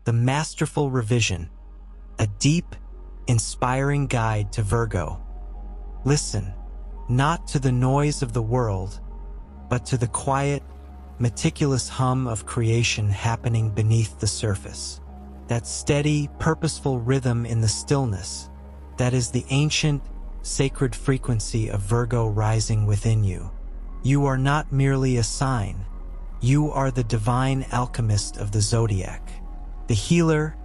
the masterful revision, a deep, inspiring guide to Virgo. Listen, not to the noise of the world, but to the quiet, meticulous hum of creation happening beneath the surface. That steady, purposeful rhythm in the stillness, that is the ancient, sacred frequency of Virgo rising within you. You are not merely a sign. You are the divine alchemist of the Zodiac, the healer,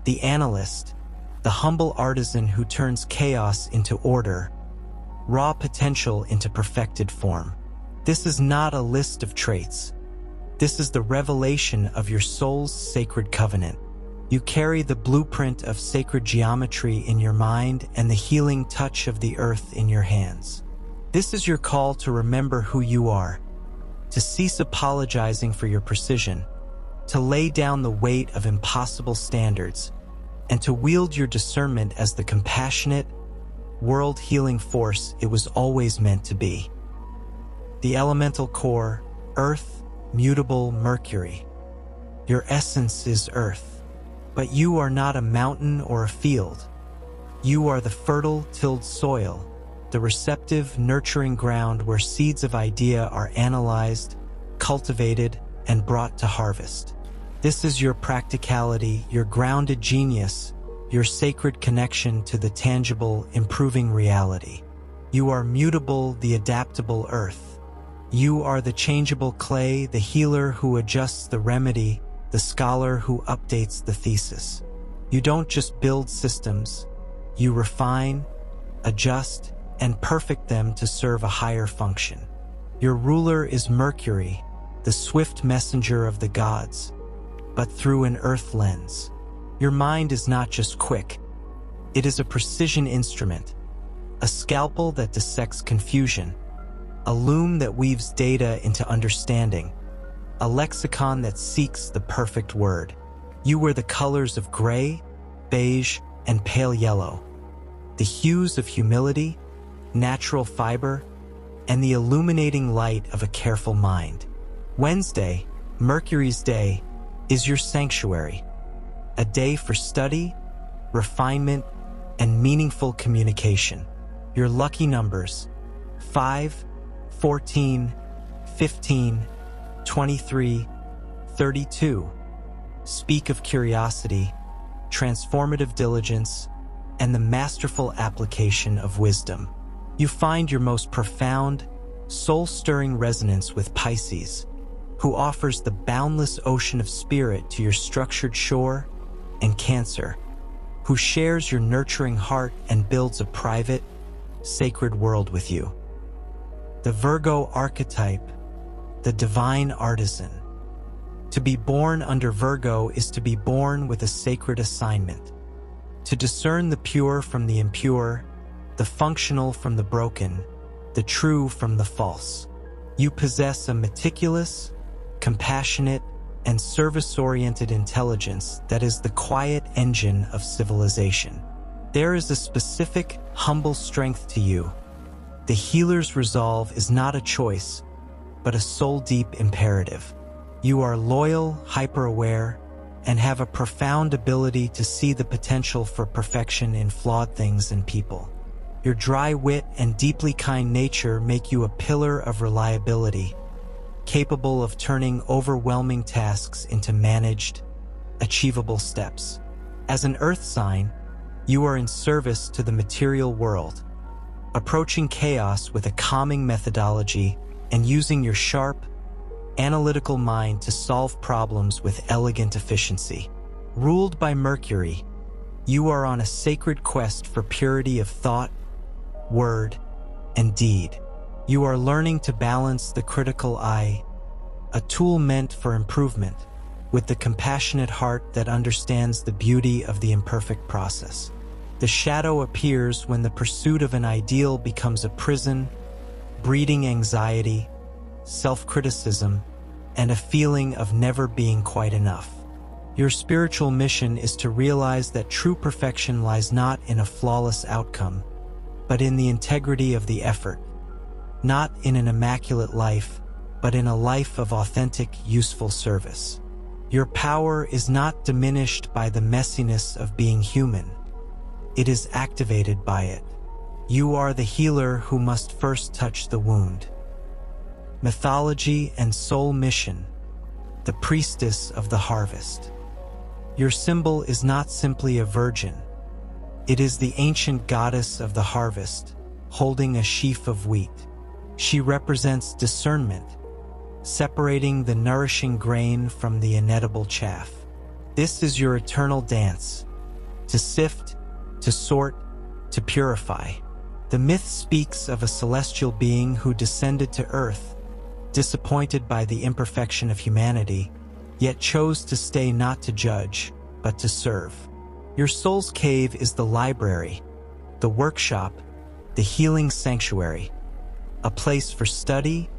the analyst, the humble artisan who turns chaos into order, raw potential into perfected form. This is not a list of traits. This is the revelation of your soul's sacred covenant. You carry the blueprint of sacred geometry in your mind and the healing touch of the earth in your hands. This is your call to remember who you are, to cease apologizing for your precision, to lay down the weight of impossible standards, and to wield your discernment as the compassionate, world-healing force it was always meant to be. The elemental core, Earth, mutable Mercury. Your essence is Earth. But you are not a mountain or a field. You are the fertile, tilled soil, the receptive, nurturing ground where seeds of idea are analyzed, cultivated, and brought to harvest. This is your practicality, your grounded genius, your sacred connection to the tangible, improving reality. You are mutable, the adaptable earth. You are the changeable clay, the healer who adjusts the remedy, the scholar who updates the thesis. You don't just build systems, you refine, adjust, and perfect them to serve a higher function. Your ruler is Mercury, the swift messenger of the gods, but through an earth lens. Your mind is not just quick, it is a precision instrument, a scalpel that dissects confusion, a loom that weaves data into understanding, a lexicon that seeks the perfect word. You wear the colors of gray, beige, and pale yellow, the hues of humility, natural fiber, and the illuminating light of a careful mind. Wednesday, Mercury's day, is your sanctuary, a day for study, refinement, and meaningful communication. Your lucky numbers: 5, 14, 15, 23, 32. Speak of curiosity, transformative diligence, and the masterful application of wisdom. You find your most profound, soul-stirring resonance with Pisces, who offers the boundless ocean of spirit to your structured shore, and Cancer, who shares your nurturing heart and builds a private, sacred world with you. The Virgo archetype, the Divine Artisan. To be born under Virgo is to be born with a sacred assignment, to discern the pure from the impure, the functional from the broken, the true from the false. You possess a meticulous, compassionate, and service-oriented intelligence that is the quiet engine of civilization. There is a specific, humble strength to you. The healer's resolve is not a choice, but a soul-deep imperative. You are loyal, hyper-aware, and have a profound ability to see the potential for perfection in flawed things and people. Your dry wit and deeply kind nature make you a pillar of reliability, capable of turning overwhelming tasks into managed, achievable steps. As an earth sign, you are in service to the material world, approaching chaos with a calming methodology and using your sharp, analytical mind to solve problems with elegant efficiency. Ruled by Mercury, you are on a sacred quest for purity of thought, word, and deed. You are learning to balance the critical eye, a tool meant for improvement, with the compassionate heart that understands the beauty of the imperfect process. The shadow appears when the pursuit of an ideal becomes a prison, breeding anxiety, self-criticism, and a feeling of never being quite enough. Your spiritual mission is to realize that true perfection lies not in a flawless outcome, but in the integrity of the effort, not in an immaculate life, but in a life of authentic, useful service. Your power is not diminished by the messiness of being human. It is activated by it. You are the healer who must first touch the wound. Mythology and soul mission, the priestess of the harvest. Your symbol is not simply a virgin. It is the ancient goddess of the harvest, holding a sheaf of wheat. She represents discernment, separating the nourishing grain from the inedible chaff. This is your eternal dance, to sift, to sort, to purify. The myth speaks of a celestial being who descended to earth, disappointed by the imperfection of humanity, yet chose to stay not to judge, but to serve. Your soul's cave is the library, the workshop, the healing sanctuary, a place for study,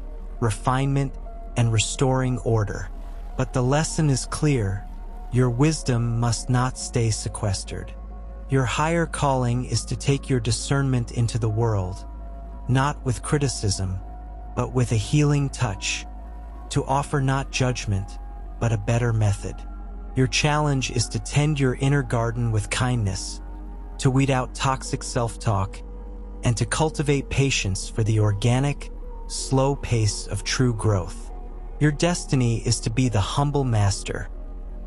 refinement, and restoring order. But the lesson is clear: your wisdom must not stay sequestered. Your higher calling is to take your discernment into the world, not with criticism, but with a healing touch, to offer not judgment, but a better method. Your challenge is to tend your inner garden with kindness, to weed out toxic self-talk, and to cultivate patience for the organic, slow pace of true growth. Your destiny is to be the humble master,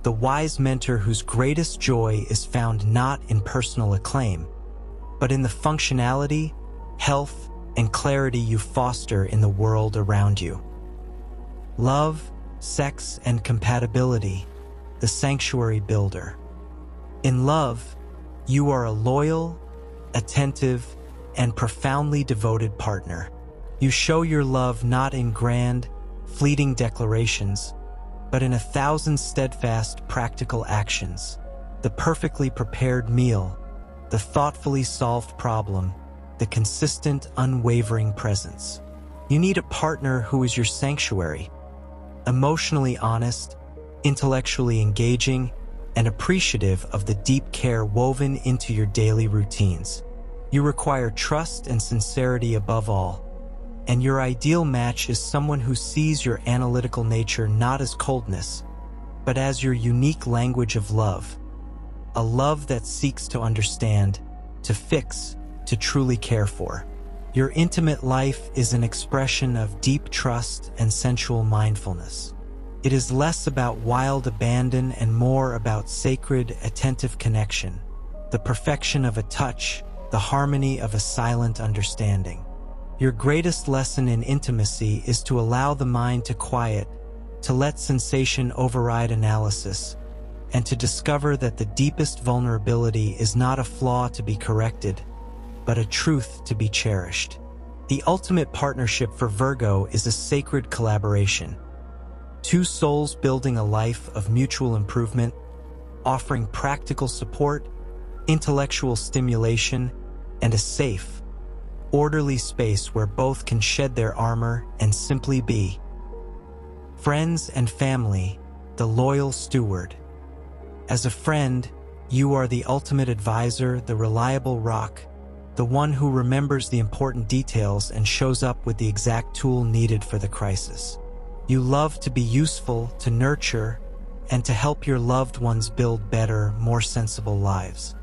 the wise mentor whose greatest joy is found not in personal acclaim, but in the functionality, health, and clarity you foster in the world around you. Love, sex, and compatibility, the sanctuary builder. In love, you are a loyal, attentive, and profoundly devoted partner. You show your love not in grand, fleeting declarations, but in 1,000 steadfast, practical actions. The perfectly prepared meal, the thoughtfully solved problem, the consistent, unwavering presence. You need a partner who is your sanctuary, emotionally honest, intellectually engaging, and appreciative of the deep care woven into your daily routines. You require trust and sincerity above all, and your ideal match is someone who sees your analytical nature not as coldness, but as your unique language of love, a love that seeks to understand, to fix, to truly care for. Your intimate life is an expression of deep trust and sensual mindfulness. It is less about wild abandon and more about sacred, attentive connection, the perfection of a touch, the harmony of a silent understanding. Your greatest lesson in intimacy is to allow the mind to quiet, to let sensation override analysis, and to discover that the deepest vulnerability is not a flaw to be corrected, but a truth to be cherished. The ultimate partnership for Virgo is a sacred collaboration. Two souls building a life of mutual improvement, offering practical support, intellectual stimulation, and a safe, orderly space where both can shed their armor and simply be. Friends and family, the loyal steward. As a friend, you are the ultimate advisor, the reliable rock, the one who remembers the important details and shows up with the exact tool needed for the crisis. You love to be useful, to nurture, and to help your loved ones build better, more sensible lives.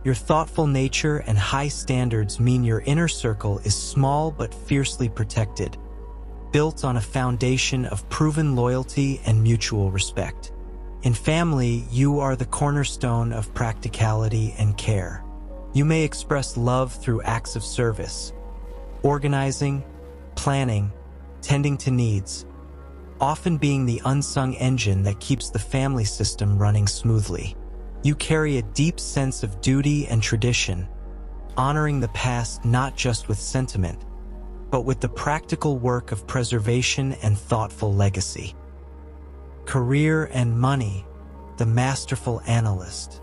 Your thoughtful nature and high standards mean your inner circle is small but fiercely protected, built on a foundation of proven loyalty and mutual respect. In family, you are the cornerstone of practicality and care. You may express love through acts of service, organizing, planning, tending to needs, often being the unsung engine that keeps the family system running smoothly. You carry a deep sense of duty and tradition, honoring the past not just with sentiment, but with the practical work of preservation and thoughtful legacy. Career and money, the masterful analyst.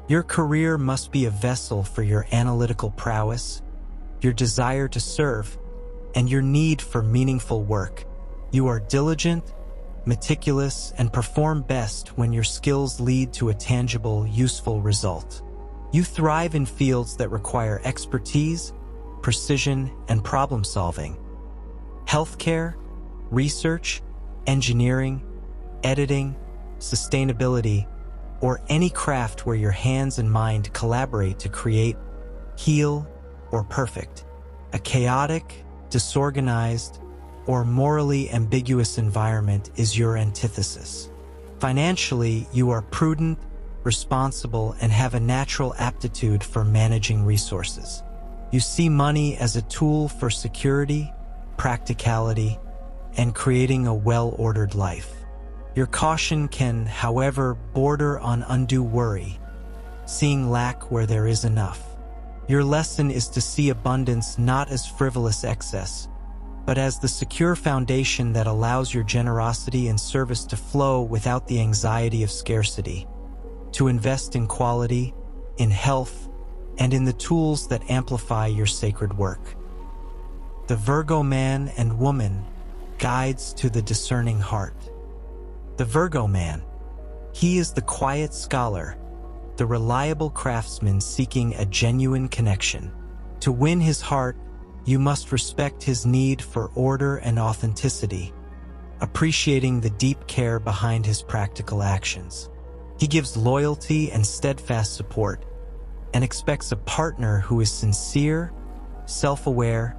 Your career must be a vessel for your analytical prowess, your desire to serve, and your need for meaningful work. You are diligent, meticulous, and perform best when your skills lead to a tangible, useful result. You thrive in fields that require expertise, precision, and problem-solving. Healthcare, research, engineering, editing, sustainability, or any craft where your hands and mind collaborate to create, heal, or perfect. A chaotic, disorganized, or morally ambiguous environment is your antithesis. Financially, you are prudent, responsible, and have a natural aptitude for managing resources. You see money as a tool for security, practicality, and creating a well-ordered life. Your caution can, however, border on undue worry, seeing lack where there is enough. Your lesson is to see abundance not as frivolous excess, but as the secure foundation that allows your generosity and service to flow without the anxiety of scarcity. To invest in quality, in health, and in the tools that amplify your sacred work. The Virgo man and woman, guides to the discerning heart. The Virgo man, he is the quiet scholar, the reliable craftsman seeking a genuine connection. To win his heart, you must respect his need for order and authenticity, appreciating the deep care behind his practical actions. He gives loyalty and steadfast support, and expects a partner who is sincere, self-aware,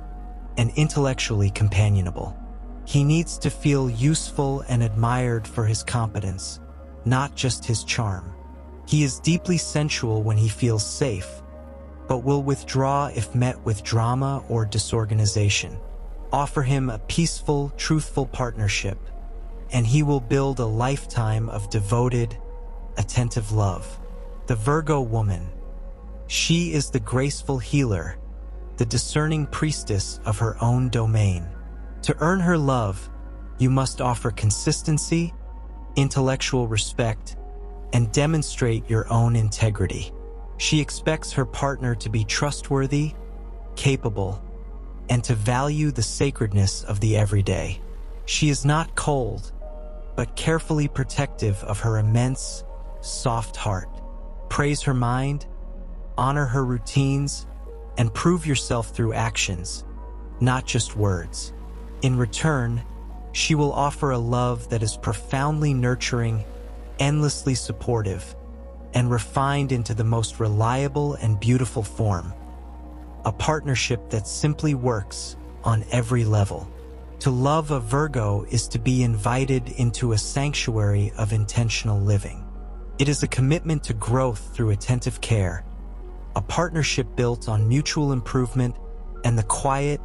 and intellectually companionable. He needs to feel useful and admired for his competence, not just his charm. He is deeply sensual when he feels safe, but will withdraw if met with drama or disorganization. Offer him a peaceful, truthful partnership, and he will build a lifetime of devoted, attentive love. The Virgo woman, she is the graceful healer, the discerning priestess of her own domain. To earn her love, you must offer consistency, intellectual respect, and demonstrate your own integrity. She expects her partner to be trustworthy, capable, and to value the sacredness of the everyday. She is not cold, but carefully protective of her immense, soft heart. Praise her mind, honor her routines, and prove yourself through actions, not just words. In return, she will offer a love that is profoundly nurturing, endlessly supportive, and refined into the most reliable and beautiful form. A partnership that simply works on every level. To love a Virgo is to be invited into a sanctuary of intentional living. It is a commitment to growth through attentive care, a partnership built on mutual improvement and the quiet,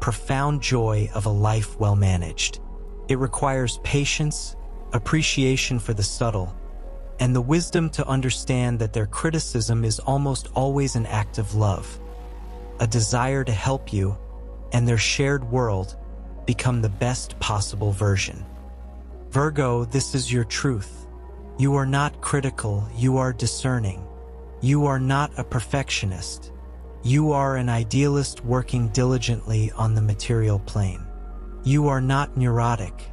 profound joy of a life well managed. It requires patience, appreciation for the subtle, and the wisdom to understand that their criticism is almost always an act of love, a desire to help you and their shared world become the best possible version. Virgo, this is your truth. You are not critical, you are discerning. You are not a perfectionist. You are an idealist working diligently on the material plane. You are not neurotic.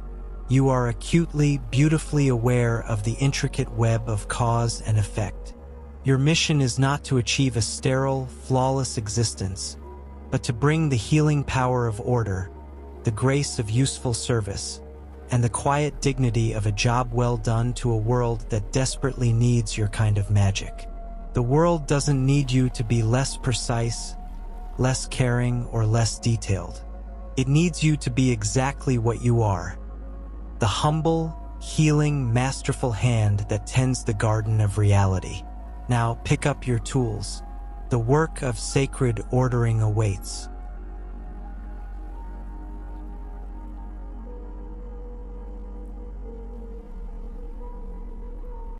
You are acutely, beautifully aware of the intricate web of cause and effect. Your mission is not to achieve a sterile, flawless existence, but to bring the healing power of order, the grace of useful service, and the quiet dignity of a job well done to a world that desperately needs your kind of magic. The world doesn't need you to be less precise, less caring, or less detailed. It needs you to be exactly what you are. The humble, healing, masterful hand that tends the garden of reality. Now pick up your tools. The work of sacred ordering awaits.